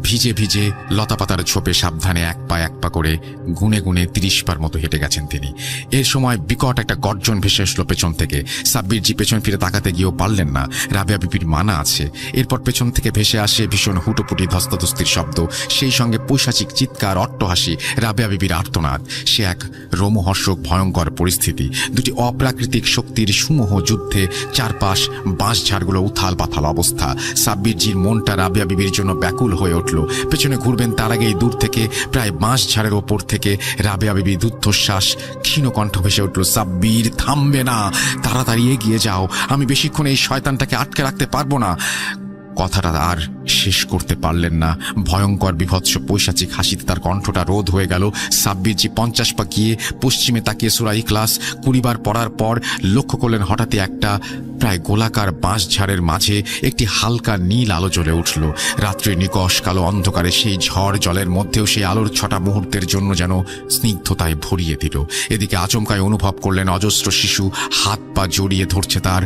ভিজে ভিজে লতাপাতার ছোপে সাবধানে এক পা করে গুনে গুনে 30 বার মতো হেঁটে গেছেন তিনি। এর সময় বিকট একটা গর্জন ভেসে আসলো পেছন থেকে। সাব্বিরজি পেছন ফিরে তাকাতে গিয়েও পারলেন না, রাবেয়া বিবির মানা আছে। এরপর পেছন থেকে ভেসে আসে ভীষণ হুটোপুটি ধস্তাধস্তির শব্দ, সেই সঙ্গে পৈশাচিক চিৎকার, অট্টহাসি, রাবেয়া বিবির আর্তনাদ। সে এক রোমহর্ষক ভয়ঙ্কর পরিস্থিতি। দুটি অপ্রাকৃতিক শক্তির সুমোহ যুদ্ধে চারপাশ বাঁশঝাড়গুলো উথাল পাথাল অবস্থা। সাব্বিরজির মনটা রাবেয়া বিবির জন্য ব্যাকুল হয়ে উঠল। পেছনে ঘুরবেন তার আগেই দূর থেকে প্রায় বাঁশঝাড়ের ওপর থেকে রাবেয়া বিবি রুদ্ধশ্বাস ক্ষীণ কণ্ঠ ভেসে উঠল, সাব্বির থামবে না, তাড়াতাড়ি এগিয়ে যাও, আমি বেশিক্ষণ এই শয়তানটাকে আটকে রাখতে পারবো না। কথাটা আর শেষ করতে পারলেন না। ভয়ঙ্কর বিভৎস পৈশাচিক হাসিতে তার কণ্ঠটা রোধ হয়ে গেল। সাব্বিরজি 50 পা গিয়ে পশ্চিমে তাকিয়ে সূরা ইখলাস 20 বার পড়ার পর লক্ষ্য করলেন হঠাৎই একটা প্রায় গোলাকার বাঁশঝাড়ের মাঝে একটি হালকা নীল আলো জ্বলে উঠল। রাত্রির নিকষ কালো অন্ধকারে সেই ঝড় জলের মধ্যেও সেই আলোর ছটা মুহূর্তের জন্য যেন স্নিগ্ধতায় ভরিয়ে দিল। এদিকে আচমকায় অনুভব করলেন অজস্র শিশু হাত পা জড়িয়ে ধরছে তার।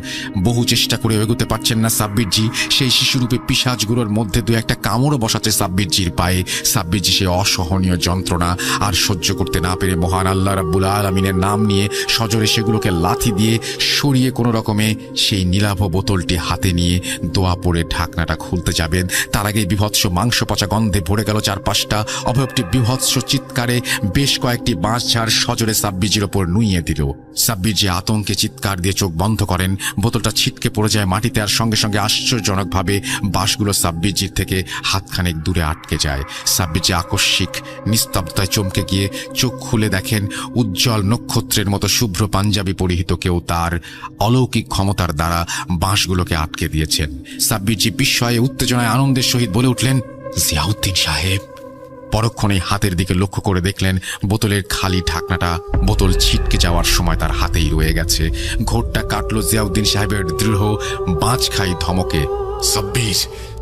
বহু চেষ্টা করে এগোতে পারছেন না সাব্বিরজি। সেই শিশুরূপে পিশাচগুলোর মধ্যে দু একটা কামড়ও বসাচ্ছে সাব্বিরজির পায়ে। সাব্বিরজি সে অসহনীয় যন্ত্রণা আর সহ্য করতে না পেরে মহান আল্লাহ রাব্বুল আলামিনের নাম নিয়ে সজোরে সেগুলোকে লাথি দিয়ে সরিয়ে কোনো রকমে সেই নীলাভ বোতলটি হাতে নিয়ে দোয়া পড়ে ঢাকনাটা খুলতে যাবেন, তার আগে বিভৎস মাংস পচা গন্ধে ভরে গেল চারপাশটা। অভয়টি বিভৎস চিৎকারে বেশ কয়েকটি বাঁশঝাড় সজোরে সাব্বিরজির ওপর নুইয়ে দিল। সাব্বিরজি আতঙ্কে চিৎকার দিয়ে চোখ বন্ধ করেন। বোতলটা ছিটকে পড়ে যায় মাটিতে, আর সঙ্গে সঙ্গে আশ্চর্যজনকভাবে বাঁশগুলো সাব্বিরজির থেকে হাতখানেক দূরে আটকে যায়। সাব্বিরজি আকস্মিক নিস্তব্ধতায় চমকে গিয়ে চোখ খুলে দেখেন উজ্জ্বল নক্ষত্রের মতো শুভ্র পাঞ্জাবি পরিহিত কেউ তার অলৌকিক ক্ষমতার দ্বারা বাঁশগুলোকে আটকে দিয়েছেন। সাব্বিরজি বিস্ময়ে উত্তেজনায় আনন্দের সহিত বলে উঠলেন, জিয়াউদ্দিন সাহেব। পরক্ষণেই হাতের দিকে লক্ষ্য করে দেখলেন বোতলের খালি ঢাকনাটা বোতল ছিটকে যাওয়ার সময় তার হাতেই রয়ে গেছে। ঘোরটা কাটল জিয়াউদ্দিন সাহেবের দৃঢ় বাঁচখাই ধমকে, সাব্বির,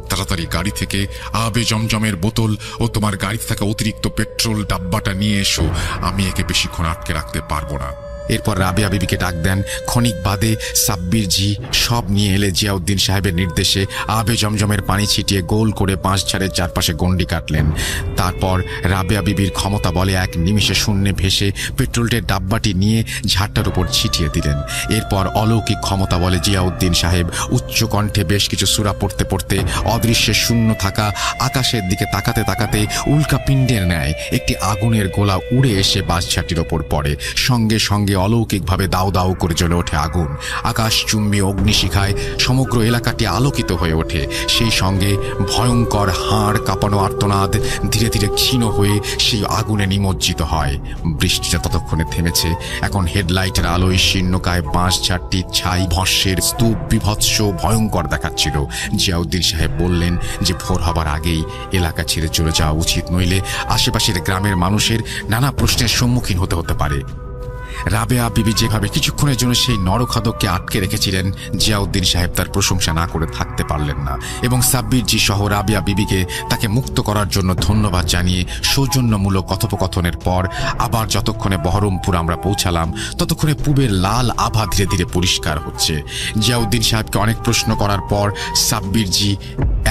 তাড়াতাড়ি গাড়ি থেকে আবে জমজমের বোতল ও তোমার গাড়িতে থাকা অতিরিক্ত পেট্রোল ডাব্বাটা নিয়ে এসো, আমি একে বেশিক্ষণ আটকে রাখতে পারবো না। এরপর রাবেয়া বিবিকে ডাক দেন। ক্ষণিক বাদে সাব্বিরজি সব নিয়ে এলে জিয়াউদ্দিন সাহেবের নির্দেশে আবে জমজমের পানি ছিটিয়ে গোল করে বাঁশঝাড়ের চারপাশে গণ্ডি কাটলেন। তারপর রাবেয়া বিবির ক্ষমতা বলে এক নিমিষে শূন্যে ভেসে পেট্রোলের ডাব্বাটি নিয়ে ঝাড়টার উপর ছিটিয়ে দিলেন। এরপর অলৌকিক ক্ষমতা বলে জিয়াউদ্দিন সাহেব উচ্চ কণ্ঠে বেশ কিছু সূরা পড়তে পড়তে অদৃশ্যে শূন্য থাকা আকাশের দিকে তাকাতে তাকাতে উল্কা পিণ্ডের ন্যায় একটি আগুনের গোলা উড়ে এসে বাঁশঝাড়টির ওপর পড়ে। সঙ্গে সঙ্গে অলৌকিকভাবে দাউ দাউ করে জ্বলে ওঠে আগুন। আকাশচুম্বী অগ্নিশিখায় সমগ্র এলাকাটি আলোকিত হয়ে ওঠে। সেই সঙ্গে ভয়ঙ্কর হাড় কাঁপানো আর্তনাদ ধীরে ধীরে ক্ষীণ হয়ে সেই আগুনে নিমজ্জিত হয়। বৃষ্টিটা ততক্ষণে থেমেছে। এখন হেডলাইটের আলোয় শীর্ণকায় বাঁশঝাড়টির ছাই ভস্যের স্তূপ বিভৎস ভয়ঙ্কর দেখাচ্ছিল। জিয়াউদ্দিন সাহেব বললেন যে ভোর হবার আগেই এলাকা ছেড়ে চলে যাওয়া উচিত, নইলে আশেপাশের গ্রামের মানুষের নানা প্রশ্নের সম্মুখীন হতে পারে। রাবেয়া বিবি যেভাবে কিছুক্ষণের জন্য সেই নরখাদককে আটকে রেখেছিলেন, জিয়াউদ্দিন সাহেব তার প্রশংসা না করে থাকতে পারলেন না, এবং সাব্বিরজি সহ রাবেয়া বিবিকে তাকে মুক্ত করার জন্য ধন্যবাদ জানিয়ে সৌজন্যমূলক কথোপকথনের পর আবার যতক্ষণে বহরমপুর আমরা পৌঁছালাম ততক্ষণে পূবের লাল আভা ধীরে ধীরে পরিষ্কার হচ্ছে। জিয়াউদ্দিন সাহেবকে অনেক প্রশ্ন করার পর সাব্বিরজি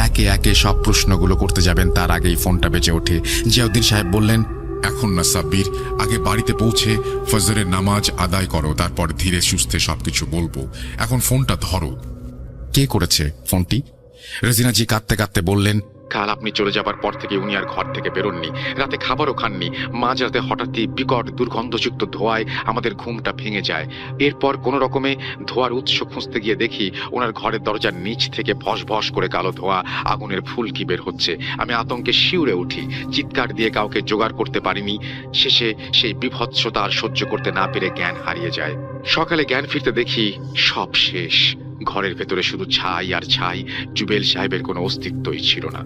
একে একে সব প্রশ্নগুলো করতে যাবেন, তার আগেই ফোনটা বেজে ওঠে। জিয়াউদ্দিন সাহেব বললেন, এখন না সাব্বির, আগে বাড়িতে পৌঁছে ফজরের নামাজ আদায় করো, তারপর ধীরে সুস্থে সবকিছু বলবো। এখন ফোনটা ধরো। কে করেছে ফোনটি? রেজিনাজি কাঁদতে কাঁদতে বললেন, কাল আপনি চলে যাবার পর থেকে উনি আর ঘর থেকে বেরোননি, রাতে খাবারও খাননি। মাঝরাতে হঠাৎই বিকট দুর্গন্ধযুক্ত ধোঁয়ায় আমাদের ঘুমটা ভেঙে যায়। এরপর কোনো রকমে ধোঁয়ার উৎস খুঁজতে গিয়ে দেখি ওনার ঘরের দরজার নিচ থেকে ভস ভস করে কালো ধোঁয়া আগুনের ফুলকি বের হচ্ছে। আমি আতঙ্কে শিউরে উঠি, চিৎকার দিয়ে কাউকে জোগাড় করতে পারিনি। শেষে সেই বিভৎসতা আর সহ্য করতে না পেরে জ্ঞান হারিয়ে যায়। সকালে জ্ঞান ফিরতে দেখি সব শেষ। ঘরের ভেতরে শুধু ছাই আর ছাই, জুবেল সাহেবের কোনো অস্তিত্বই ছিল না।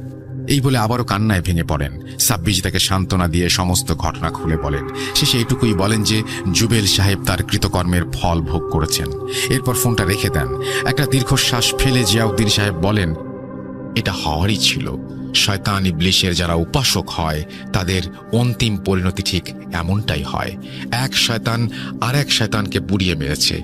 এই বলে আবারও কান্নায় ভেঙে পড়েন। সাব্বির তাকে সান্ত্বনা দিয়ে সমস্ত ঘটনা খুলে বলেন। শেষে এটুকুই বলেন যে জুবেল সাহেব তার কৃতকর্মের ফল ভোগ করেছেন। এরপর ফোনটা রেখে দেন। একটা দীর্ঘশ্বাস ফেলে জিয়াউদ্দিন সাহেব বলেন, এটা হওয়ারই ছিল। শয়তান ইবলিশের যারা উপাসক হয় তাদের অন্তিম পরিণতি ঠিক এমনটাই হয়। এক শয়তান আর এক শয়তানকে পুড়িয়ে মেরেছে।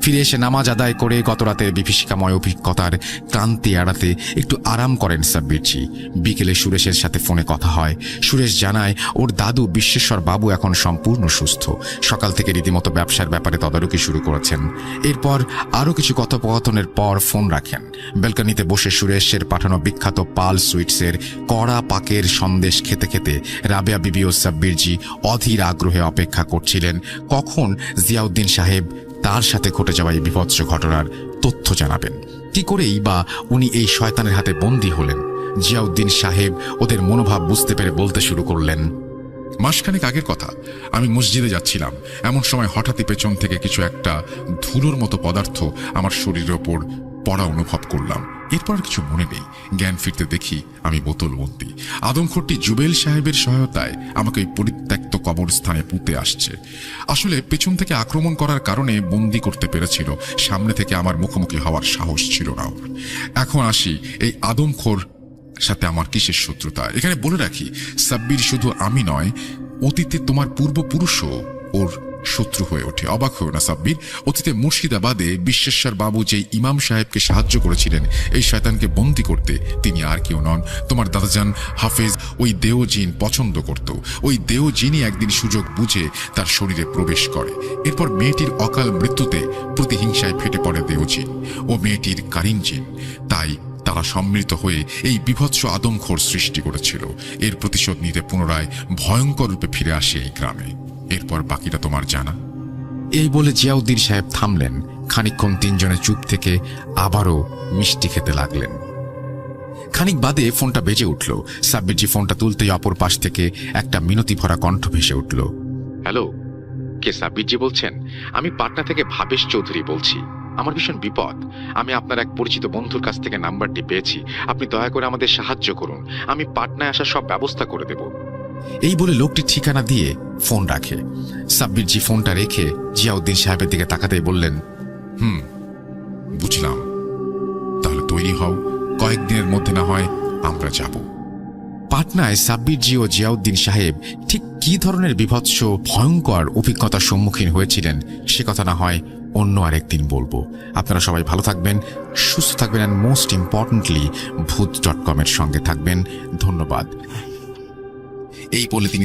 ফিরে এসে নামাজ আদায় করে গতরাতের বিভীষিকাময় অভিজ্ঞতার ক্লান্তি এড়াতে একটু আরাম করেন সাব্বিরজি। বিকেলে সুরেশের সাথে ফোনে কথা হয়। সুরেশ জানায় ওর দাদু বিশ্বেশ্বর বাবু এখন সম্পূর্ণ সুস্থ। সকাল থেকে রীতিমতো ব্যবসার ব্যাপারে তদারকি শুরু করেছেন। এরপর আরও কিছু কথোপকথনের পর ফোন রাখেন। ব্যালকনিতে বসে সুরেশের পাঠানো বিখ্যাত পাল সুইটসের কড়া পাকের সন্দেশ খেতে খেতে রাবেয়া বিবি ও সাব্বিরজি অধীর আগ্রহে অপেক্ষা করছিলেন কখন জিয়াউদ্দিন সাহেব তার সাথে ঘটে যাওয়া এই বিভৎস ঘটনার তথ্য জানাবেন। কি করেই বা উনি এই শয়তানের হাতে বন্দী হলেন? জিয়াউদ্দিন সাহেব ওদের মনোভাব বুঝতে পেরে বলতে শুরু করলেন, মাসখানেক আগের কথা, আমি মসজিদে যাচ্ছিলাম। এমন সময় হঠাৎই পেছন থেকে কিছু একটা ধুলোর মতো পদার্থ আমার শরীরের ওপর পড়া অনুভব করলাম। এরপর আর কিছু মনে নেই। জ্ঞান ফিরতে দেখি আমি বোতলবন্দি। আদমখোরটি জুবেল সাহেবের সহায়তায় আমাকে ওই পরিত্যক্ত কবরস্থানে পুঁতে আসছে। আসলে পেছন থেকে আক্রমণ করার কারণে বন্দি করতে পেরেছিল, সামনে থেকে আমার মুখোমুখি হওয়ার সাহস ছিল না ওর। এখন আসি এই আদমখোর সাথে আমার কিসের শত্রুতা। এখানে বলে রাখি, সাব্বির শুধু আমি নয়, অতীতে তোমার পূর্বপুরুষও ওর শত্রু হয়ে ওঠে। অবাক হয়েও না সাব্বির, অতীতে মুর্শিদাবাদে বিশ্বেশ্বর বাবু যে ইমাম সাহেবকে সাহায্য করেছিলেন এই শয়তানকে বন্দী করতে, তিনি আর কেউ নন, তোমার দাদাজান হাফেজ। ওই দেওজিন পছন্দ করত। ওই দেওজিনই একদিন সুযোগ বুঝে তার শরীরে প্রবেশ করে। এরপর মেয়েটির অকাল মৃত্যুতে প্রতিহিংসায় ফেটে পড়ে দেওজিন ও মেয়েটির কারিনজিন। তাই তারা সম্মিলিত হয়ে এই বিভৎস আদমখোর সৃষ্টি করেছিল। এর প্রতিশোধ নিতে পুনরায় ভয়ঙ্কর রূপে ফিরে আসে এই গ্রামে। এরপর বাকিটা তোমার জানা। এই বলে জিয়াউদ্দিন সাহেব থামলেন। খানিকক্ষণ তিনজনে চুপ থেকে আবারও মিষ্টি খেতে লাগলেন। খানিক বাদে ফোনটা বেজে উঠল। সাব্বিরজি ফোনটা তুলতেই অপর পাশ থেকে একটা মিনতি ভরা কণ্ঠ ভেসে উঠল। হ্যালো, কে সাব্বিরজি বলছেন? আমি পাটনা থেকে ভাবেশ চৌধুরী বলছি। আমার ভীষণ বিপদ। আমি আপনার এক পরিচিত বন্ধুর কাছ থেকে নাম্বারটি পেয়েছি। আপনি দয়া করে আমাদের সাহায্য করুন। আমি পাটনায় আসার সব ব্যবস্থা করে দেব। এই বলে লোকটি ঠিকানা দিয়ে ফোন রাখে। সাব্বিরজি ফোনটা রেখে জিয়াউদ্দিন সাহেবের দিকে তাকাতেই বললেন, বুঝলাম, তাহলে তৈরি হও, কয়েকদিনের মধ্যে না হয় আমরা যাব। পাটনায় সাব্বিরজি ও জিয়াউদ্দিন সাহেব ঠিক কি ধরনের বিভৎস ভয়ঙ্কর অভিজ্ঞতার সম্মুখীন হয়েছিলেন সে কথা না হয় অন্য আরেকদিন বলবো। আপনারা সবাই ভালো থাকবেন, সুস্থ থাকবেন, অ্যান্ড মোস্ট ইম্পর্টেন্টলি ভূত.com এর সঙ্গে থাকবেন। ধন্যবাদ। এই বলে তিনি